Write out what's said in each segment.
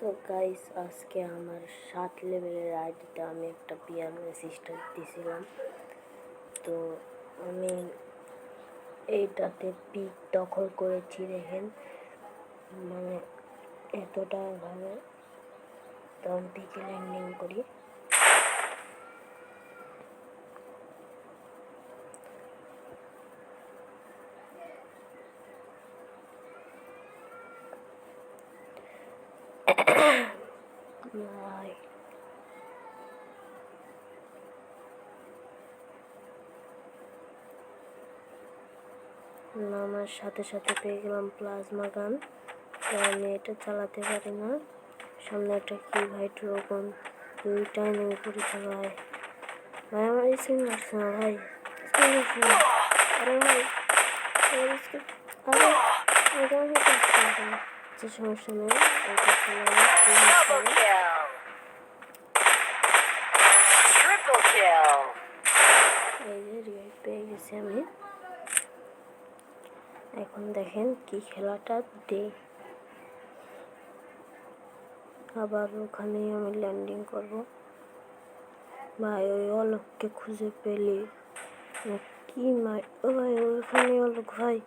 তো গাইস আজকে আমার 7 লেভেলের আইডিতে আমি একটা পিয়ার রেজিস্টার দিয়েছিলাম। তো আমি এইটাতে পিক দখল করেছি, দেখেন মানে এতটা ভাবে। তো আমি পিকে ল্যান্ডিং করি। নামার সাথে সাথে পেয়ে গেলাম প্লাজমা গান। তো আমি এটা চালাতে পারি না। সামনে একটা কি ভাই ড্রাগন, দুইটাই নেমে পড়েছে ভাই। ভাই আমার স্ক্রিন মারছে না ভাই, স্ক্রিন মারছে না। আরে ভাই আরে সমস্যা নেই, এই যে রিভাইভ পেয়ে গেছি আমি। এখন দেখেন কি খেলাটা দে, আবার ওখানে আমি ল্যান্ডিং করব। ভাই ওই অলোককে খুঁজে পেলি কি মার, ও ভাই ওইখানে অলোক ভাই।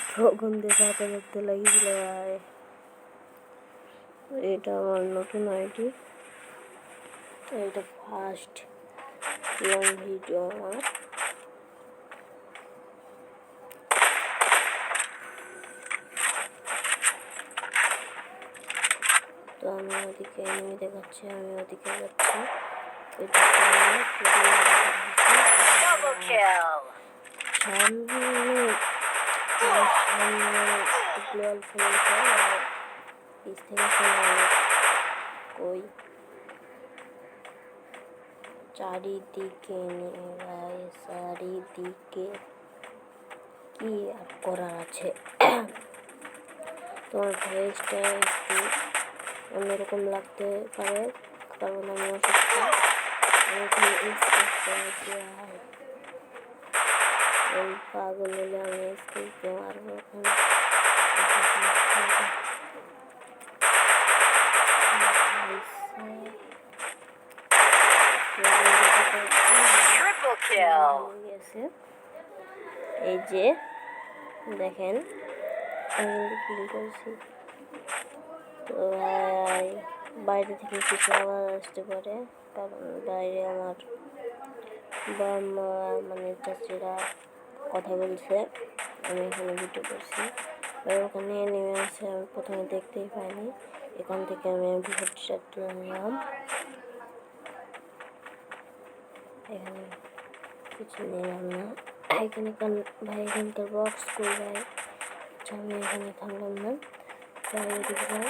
ড্রাগন দেখে হাতে দেখতে লাগিয়েছিল ভাই। এটা আমার নতুন আইডি, এটা ফার্স্ট লং ভিডিও আমার। তো আমি ওদিকে এনিমি দেখাচ্ছি, আমি ওদিকে যাচ্ছি। কই চারিদিকে চারিদিকে কি আর করার আছে। তোমার ভয়েসটা একটু অন্যরকম লাগতে পারে, কারণ আমি অসুস্থ। ওই পাগল হলে আমি স্কিলতে মারবো। এই যে দেখেন আমি কিল করছি। তো বাইরে থেকে কিছু আওয়াজ আসতে পারে, কারণ বাইরে আমার বাবা মানে চাচিরা কথা বলছে, আমি এখানে ভিডিও করছি। ওখানে নেমে আসে, আমি প্রথমে দেখতেই পাইনি। এখান থেকে আমি হেডশট তুলে নিলাম। এখানে কিছু নিলাম না, এখানে ভাই এখানকার বক্স কই ভাই। আচ্ছা আমি এখানে থামলাম না, তাই ওদিকে ভাই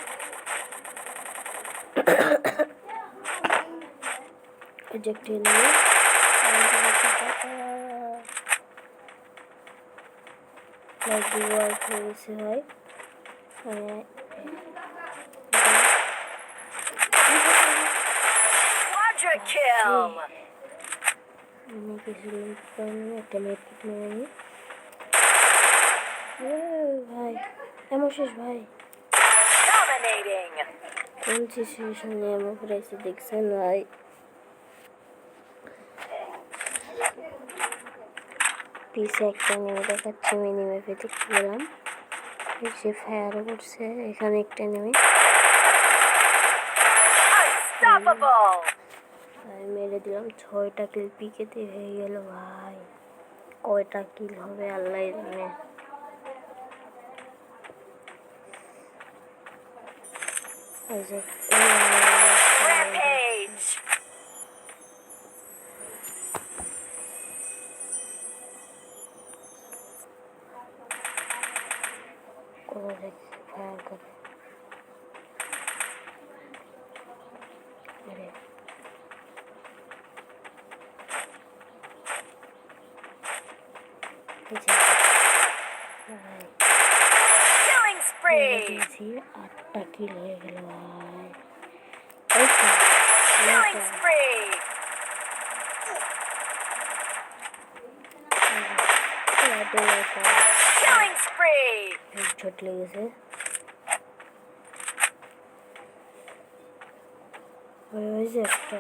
এজেক্ট নিয়ে হয়েছে ভাই। আমি কিছু একটা মেট্রিক নিয়ে নিই ভাই। এমন শেষ ভাই, কোন সিচুয়েশনে এমন করেছে দেখছেন ভাই। পিছে একটা নেমে দেখাচ্ছে, আমি নেমে দেখতে গেলাম, সে ফায়ার করছে। এখানে একটা নেমে মেরে দিলাম। 6টা কিল পিকেতে হয়ে গেল ভাই। কয়টা কিল হবে আল্লাহ জানে। কোথা থেকে ফায়ার করে দিয়েছি। 8টা কিল হয়ে গেল ভাই। হেডশট লেগেছে। ওই যে একটা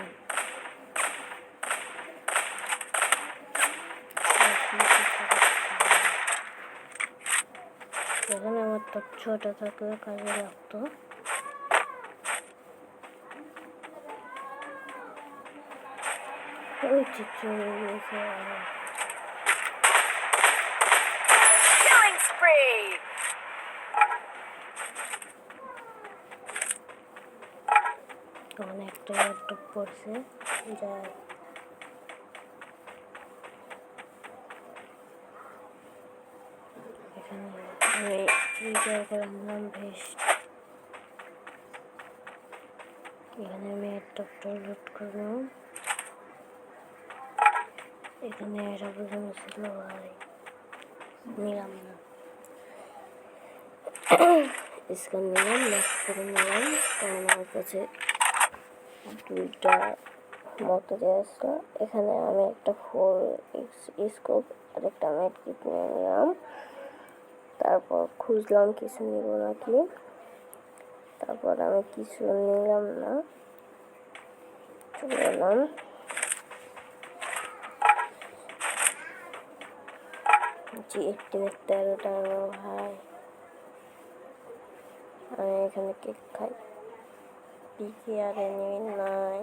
এখানে আমার তথ্যটা থাকলে কাজে লাগতো। ওই চিত্র গেছে তখন একটা ল্যাপটপ পড়ছে যা এখানে আমি রিচার্জ করে আনলাম ভেস্ট। এখানে আমি ল্যাপটপ ডাউনলোড করলাম। এখানে এটা বোঝানো ছিল ভাই নিলাম না, স্ক্যান নিলাম, ম্যাক্স করে নিলাম। কারণ আমার কাছে দুইটা মতো আসলো। এখানে আমি একটা 4x স্কোপ আর একটা ম্যাট কিট নিয়ে নিলাম। তারপর খুঁজলাম কিছু নিব নাকি, তারপর আমি কিছু নিলাম না, চলে এলাম। জি 13টা ভাই আমি এখানে কেক খাই। পিকে আর এনিমি নাই,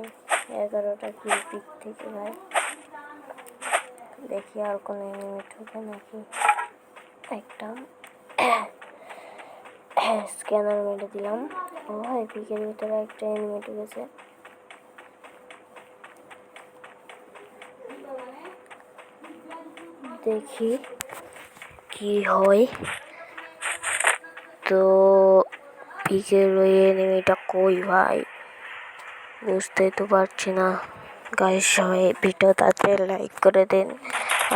11টা কিল পিক থেকে ভাই। দেখি আর কোনো এনিমি ঢুকে নাকি। একটা স্ক্যানার মেরে দিলাম। ও ভাই পিকের ভিতরে একটা এনিমি ঢুকেছে। দেখি কি হয়। তো পিকের ওই এনিমিটা কই ভাই বুঝতেই তো পারছি না। গাইস সবাই ভিডিও তাতে লাইক করে দিন,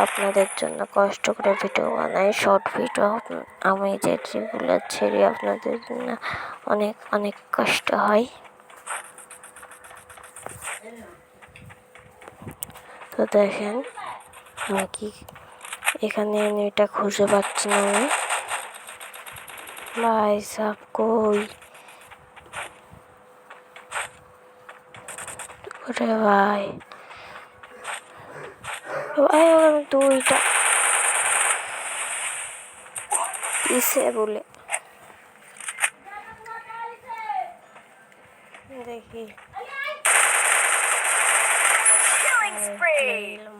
আপনাদের জন্য কষ্ট করে ভিডিও বানাই, শর্ট ভিডিও। আমি যেগুলো ছেড়ে আপনাদের জন্য অনেক অনেক কষ্ট হয়। তো দেখেন আমি কি এখানে এটা খুঁজে পাচ্ছি না আমি। ভাই সাব কই? ওরে ভাই ভাই আমি দুইটা কিসে বলে দেখি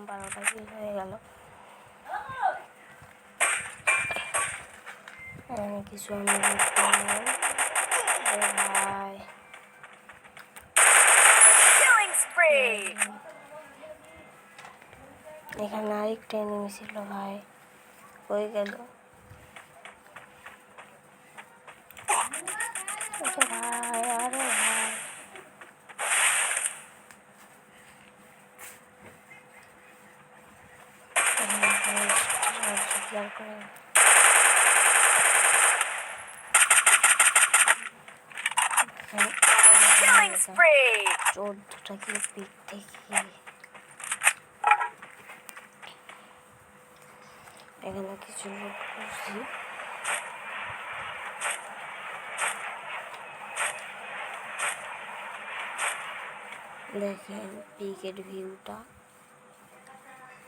12টা কিল হয়ে গেল। কিছু আমি ভাই এখানে আরেকটা এনিমি ছিল ভাই, হয়ে গেল ভাই। আরে ভাই করে 14টা কিল পিক থেকে। এখানে কিছু লুট করছি। দেখেন পিকের ভিউটা,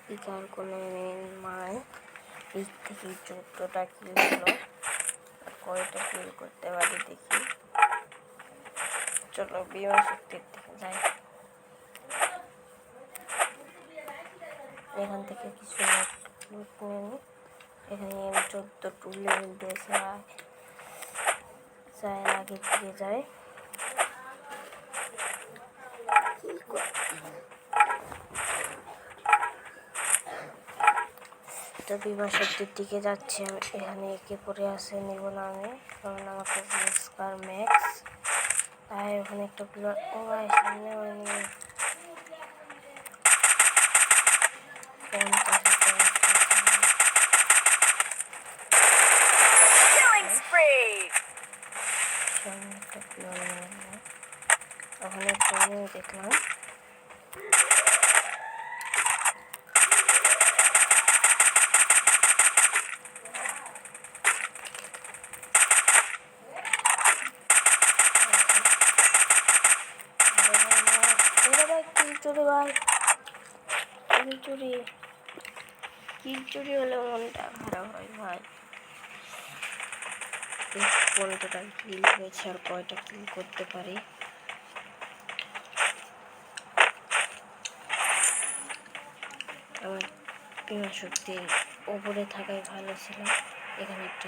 পিক আর কোনো মায় পিক থেকে 14টা কিল হলো। কয়টা কিল করতে পারি দেখি। চলো বিমা শক্তির দিকে যাই। এখান থেকে কিছু লুট নিয়ে নিই। এখানে আমি 14 লেভেল দিয়েছে যাই আগের দিকে যাই। তো বিমা শক্তির দিকে যাচ্ছি আমি। এখানে একে পরে আসে নিব না আমি, কারণ আমার কাছে স্কার ম্যাক্স। তাই ওখানে একটা ও ভাই সামনে ওখানে ট্রেনে দেখলাম। দে ভাই, কিল চুরি হলে মনটা খারাপ হয় ভাই। 15টা কিল হয়েছে, আর কয়টা কিল করতে পারি। আমার বিমান শক্তি ওপরে থাকাই ভালো ছিল, এখানে একটু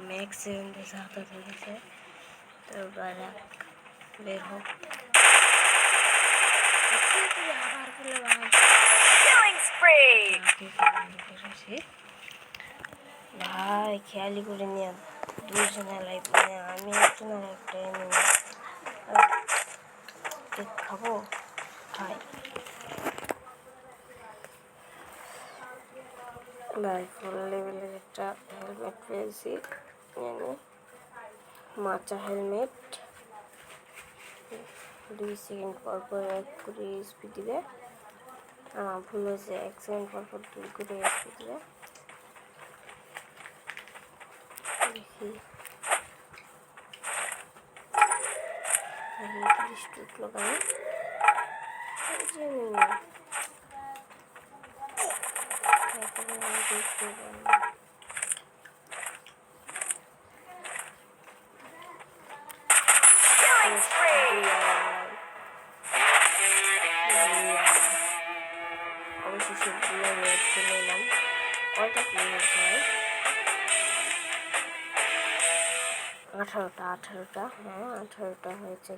ম্যাক্সিমাম দেশে হাতে থেকেছে, তো বের হোক আবার করলে ভাই খেয়ালি করে নিয়ে দুজনের লাইফ, মানে আমি একজনের একটা খাবো খাই ভাই। ফুল লেভেলের একটা হেলমেট পেয়েছি, মাচা হেলমেট। 2 সেকেন্ড পর পর 1 করে স্পিড দিবে, ভুল হয়েছে, 1 সেকেন্ড পর পর 2 করে স্পিড দিবে। দেখি উঠলো কেন দেখতে পারলাম। অবশেষে চলে এলাম। কয়টা কিল হয়েছে ভাই? 18টা। হ্যাঁ 18টা হয়েছে।